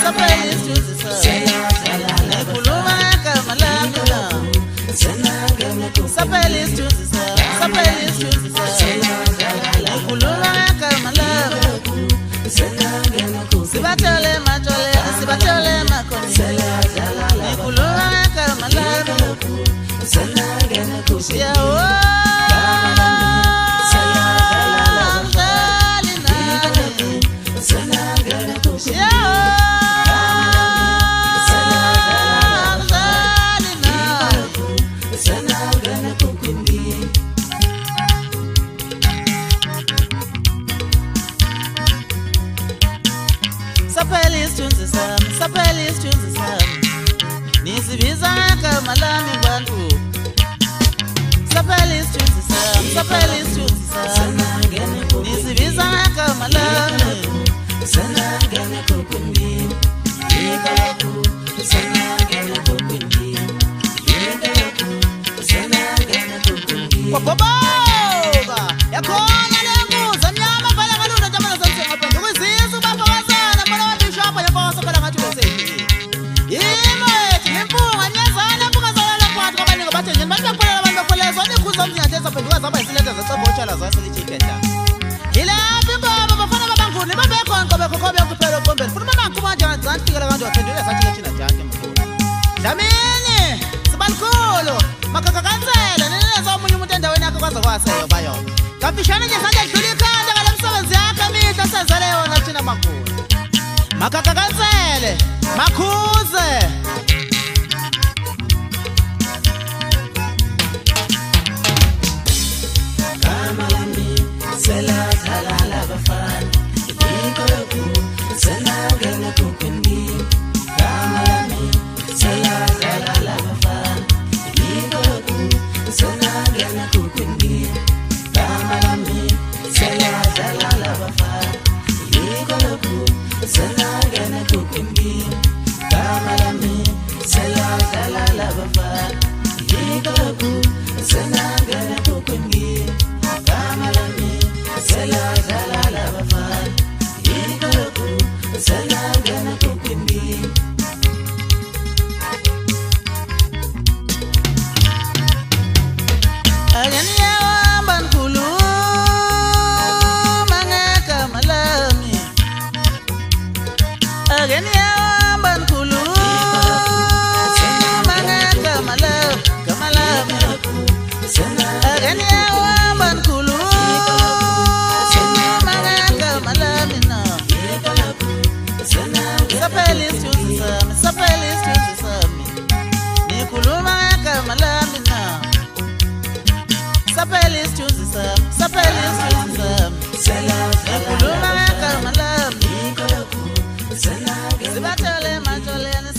saphela isithunzi sami ngikhuluma ngegama lami saphela isithunzi sami saphela isithunzi sami ngikhuluma ngegama lami sibathole ematshwaleni sibathole emakhoneni ngikhuluma ngegama lami saphela isithunzi sami saphela isithunzi sami nisibiza ngegama lami bantu saphela isithunzi sami saphela isithunzi sami nisibiza ngegama lami kwaboboka yakhona lenkuza mnyama vala kalunda jamana zamsengaphanda ukuzisa ubafakazana mbona wabishapa yabosa phela ngathi beseyini yimo ethi nempunga nyazana mpukazana laphathi kwabaningi bathe njeni bathi bakholela abantu bakholela zona ikhuza omzinyathesa phenduka zaba yisilenda zecebotshala zaselichiketa yilapho ingoba bafana babanguni babekhona qobekhokobe yokuphela okombeni futhi mamankumanje zantikela kanti waphendule sathi lethina jake mkhulu Dlamini sibalikhulu makakakansela neneza omunye umuntu endaweni yakhe kwaze kwaseyo bayo kapishana nje sanje dlula ikhanda ngale msebenzi yakhe mihla senzele yona thina makhulu makakakansele makhuze kama lami sela thalala bafana ikoloku sena ngene kukundi kama lami sela thalala bafana ikoloku sena ngene kukundi kama lami sela thalala bafana ikoloku sena ngene kukundi kama lami sela thalala bafana ikoloku sena ngene kukundi kama lami sela thalala bafana ikoloku sena ngene kukundi Agani yawamba nkhuluma ngegama lami Agani yawamba nkhuluma ngegama lami Gama lami Agani yawamba nkhuluma ngegama lami na saphela isithunzi sami saphela isithunzi sami ngikhuluma ngegama lami na saphela isithunzi sami saphela isithunzi sami ngikhuluma ngegama lami sibathole ematshwaleni